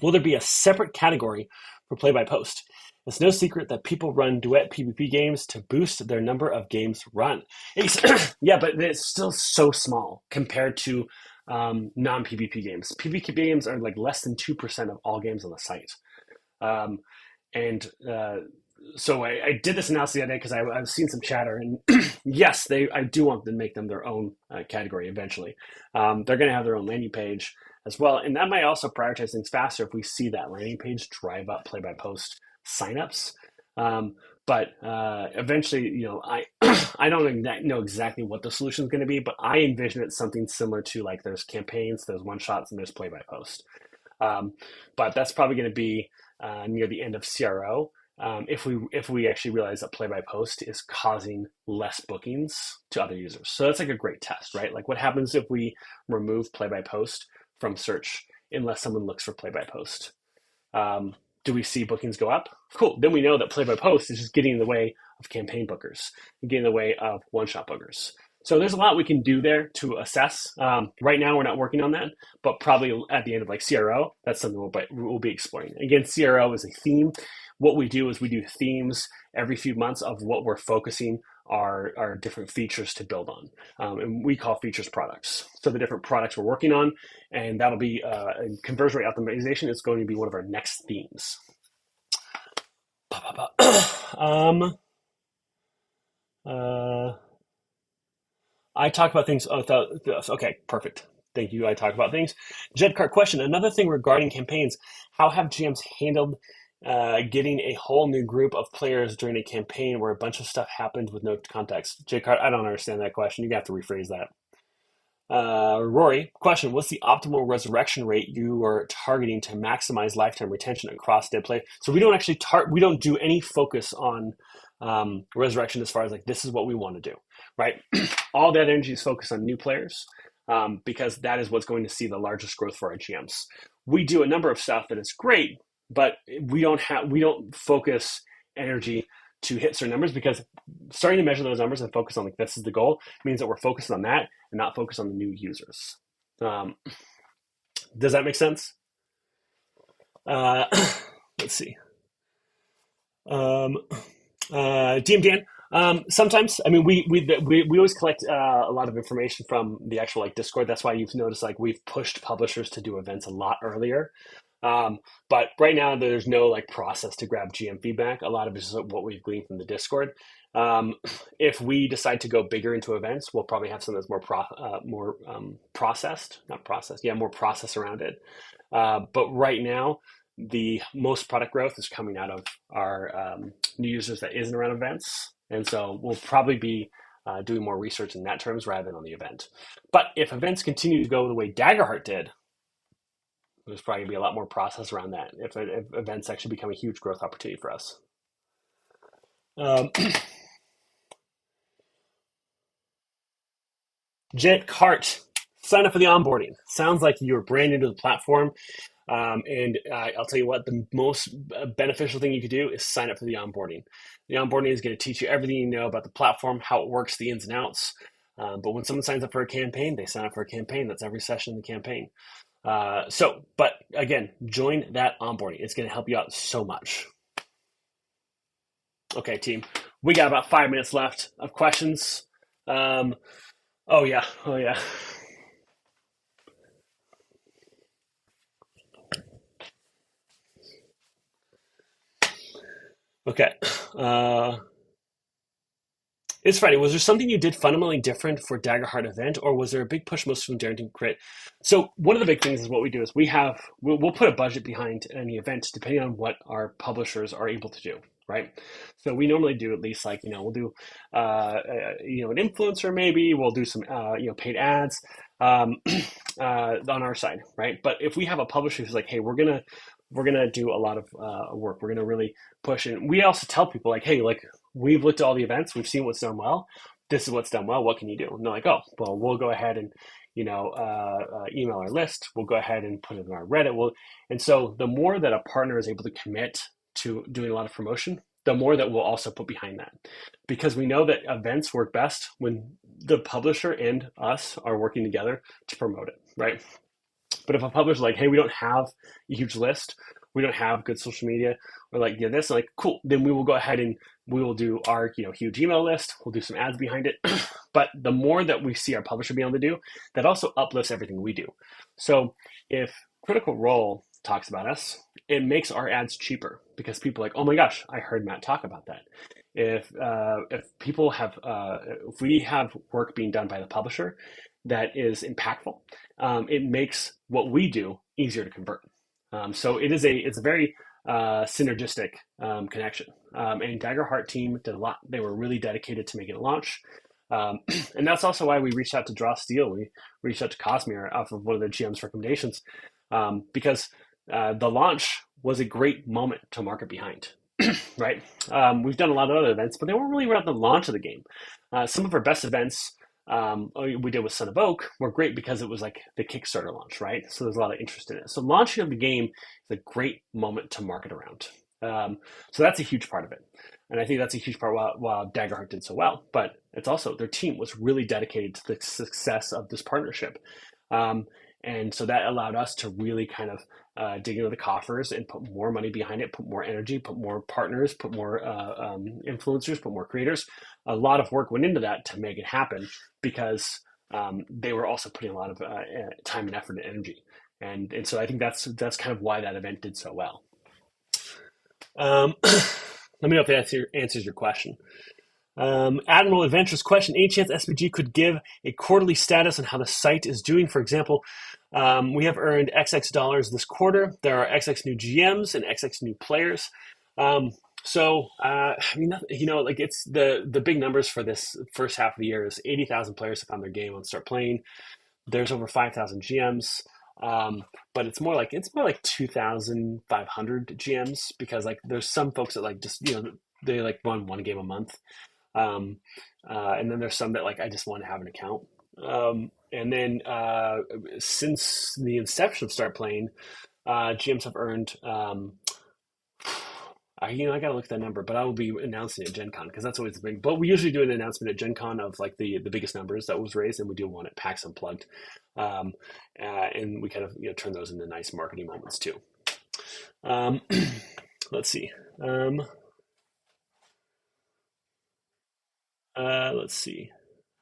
Speaker 2: will there be a separate category for play-by-post? It's no secret that people run duet PvP games to boost their number of games run. Ace, yeah, but it's still so small compared to non-PvP games. PvP games are like less than 2% of all games on the site. So I did this analysis the other day because I've seen some chatter, and yes, I do want them to make them their own category eventually. They're going to have their own landing page as well, and that might also prioritize things faster if we see that landing page drive up play-by-post signups. But eventually, I don't know exactly what the solution is going to be, but I envision it something similar to like there's campaigns, there's one-shots, and there's play-by-post. But that's probably going to be near the end of CRO. If we actually realize that play-by-post is causing less bookings to other users. So that's like a great test, right? Like what happens if we remove play-by-post from search unless someone looks for play-by-post? Do we see bookings go up? Cool. Then we know that play by post is just getting in the way of campaign bookers, getting in the way of one shot bookers. So there's a lot we can do there to assess. Right now, we're not working on that, but probably at the end of like CRO, that's something we'll be exploring. Again, CRO is a theme. What we do is we do themes every few months of what we're focusing our different features to build on. And we call features products. So the different products we're working on, and that'll be conversion rate optimization is going to be one of our next themes. um, uh, I talk about things. Okay, perfect. Thank you. I talk about things. Jed Cart question. Another thing regarding campaigns: how have GMs handled getting a whole new group of players during a campaign where a bunch of stuff happens with no context? Jed Cart, I don't understand that question. You have to rephrase that. Rory question: what's the optimal resurrection rate you are targeting to maximize lifetime retention across dead play? So we don't actually we don't do any focus on resurrection as far as like this is what we want to do, right? All that energy is focused on new players because that is what's going to see the largest growth for our GMs. We do a number of stuff that is great, but we don't focus energy to hit certain numbers because starting to measure those numbers and focus on like this is the goal means that we're focused on that and not focused on the new users. Does that make sense? Let's see. DM Dan. Sometimes, I mean, we always collect a lot of information from the actual like Discord. That's why you've noticed like we've pushed publishers to do events a lot earlier. But right now there's no like process to grab GM feedback. A lot of it is what we've gleaned from the Discord. If we decide to go bigger into events, we'll probably have something that's more processed, not processed, yeah, more process around it. But right now, the most product growth is coming out of our new users that isn't around events. And so we'll probably be doing more research in that terms rather than on the event. But if events continue to go the way Daggerheart did, there's probably going to be a lot more process around that if events actually become a huge growth opportunity for us. Jet Cart, sign up for the onboarding. Sounds like you're brand new to the platform. And I'll tell you what, the most beneficial thing you could do is sign up for the onboarding. The onboarding is going to teach you everything you know about the platform, how it works, the ins and outs. But when someone signs up for a campaign, they sign up for a campaign. That's every session in the campaign. But again, join that onboarding. It's going to help you out so much. Okay, team, we got about 5 minutes left of questions. Oh yeah. Okay. It's Friday. Was there something you did fundamentally different for Daggerheart event, or was there a big push most from Daring to Crit? So one of the big things is what we do is we'll put a budget behind any event depending on what our publishers are able to do, right? So we normally do at least like we'll do an influencer maybe we'll do some paid ads on our side, right? But if we have a publisher who's like, hey, we're gonna do a lot of work. We're gonna really push it. We also tell people like, hey, like we've looked at all the events, we've seen what's done well. This is what's done well. What can you do? And they're like, oh, well, we'll go ahead and email our list. We'll go ahead and put it in our Reddit. And so the more that a partner is able to commit to doing a lot of promotion, the more that we'll also put behind that, because we know that events work best when the publisher and us are working together to promote it, right? But if a publisher's like, hey, we don't have a huge list, we don't have good social media, or like this, like cool, then we will go ahead and we will do our huge email list. We'll do some ads behind it. But the more that we see our publisher be able to do, that also uplifts everything we do. So if Critical Role talks about us, it makes our ads cheaper because people are like, oh my gosh, I heard Matt talk about that. If people have, if we have work being done by the publisher that is impactful, it makes what we do easier to convert. So it's a very synergistic connection. And Daggerheart team did a lot. They were really dedicated to making it launch. And that's also why we reached out to Draw Steel. We reached out to Cosmere off of one of the GM's recommendations because the launch was a great moment to market behind. Right? We've done a lot of other events, but they weren't really around the launch of the game. Some of our best events we did with Son of Oak were great because it was like the Kickstarter launch, right? So there's a lot of interest in it. So launching of the game is a great moment to market around. So that's a huge part of it. And I think that's a huge part why Daggerheart did so well. But it's also their team was really dedicated to the success of this partnership. Um, and so that allowed us to really kind of dig into the coffers and put more money behind it, put more energy, put more partners, put more influencers, put more creators. A lot of work went into that to make it happen because they were also putting a lot of time and effort and energy. And so I think that's kind of why that event did so well. Let me know if that answers your question. Admiral Adventures question: any chance SPG could give a quarterly status on how the site is doing? For example, we have earned XX dollars this quarter. There are XX new GMs and XX new players. I mean, like it's the big numbers for this first half of the year is 80,000 players have found their game on StartPlaying. There's over 5,000 GMs. But it's more like 2,500 GMs because like there's some folks that like just they like run one game a month, and then there's some that like I just want to have an account. And then since the inception of StartPlaying, GMs have earned. I gotta look at that number, but I will be announcing it at Gen Con because that's always the big. But we usually do an announcement at Gen Con of like the biggest numbers that was raised, and we do one at PAX Unplugged, and we kind of turn those into nice marketing moments too. Let's see. Let's see.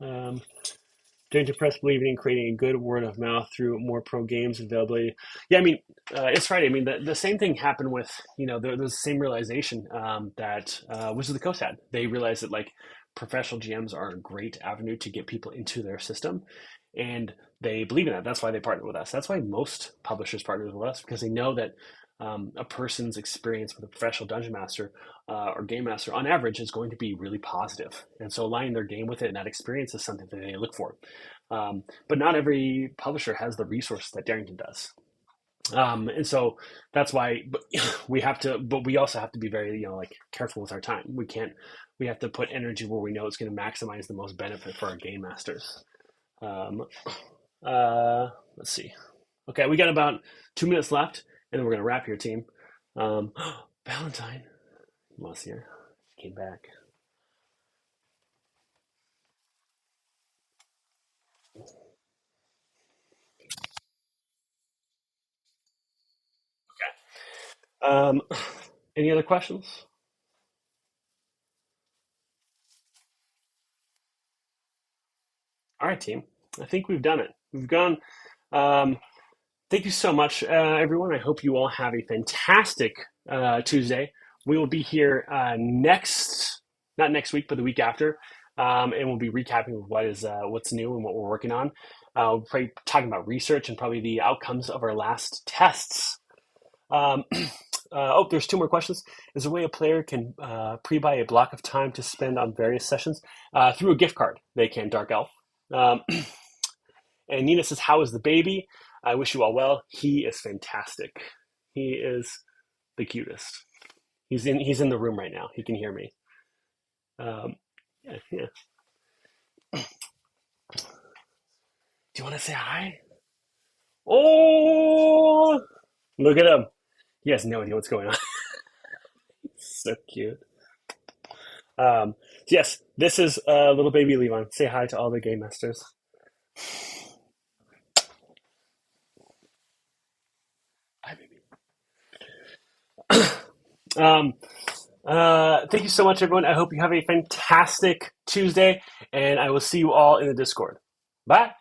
Speaker 2: Don't you press believing in creating a good word of mouth through more pro games availability? Yeah, I mean, it's right. I mean, the same thing happened with, there's the same realization that Wizards of the Coast had. They realized that like professional GMs are a great avenue to get people into their system. And they believe in that. That's why they partner with us. That's why most publishers partner with us because they know that a person's experience with a professional dungeon master or game master on average is going to be really positive. And so aligning their game with it and that experience is something that they look for. But not every publisher has the resources that Darrington does. And so that's why we also have to be very, careful with our time. We have to put energy where we know it's going to maximize the most benefit for our game masters. Let's see. Okay, we got about 2 minutes left. And then we're going to wrap here, team. Valentine. Moss here. Came back. Okay. Any other questions? All right, team. I think we've done it. We've gone. Thank you so much, everyone. I hope you all have a fantastic Tuesday. We will be here not next week, but the week after, and we'll be recapping what's new and what we're working on. We'll probably talking about research and probably the outcomes of our last tests. There's 2 more questions. Is there a way a player can pre-buy a block of time to spend on various sessions through a gift card? They can, Dark Elf. And Nina says, "How is the baby? I wish you all well." He is fantastic. He is the cutest. He's in the room right now. He can hear me. Yeah. Do you want to say hi? Oh, look at him. He has no idea what's going on. So cute. Yes, this is little baby Levon. Say hi to all the game masters. Hi, baby. Thank you so much, everyone. I hope you have a fantastic Tuesday, and I will see you all in the Discord. Bye.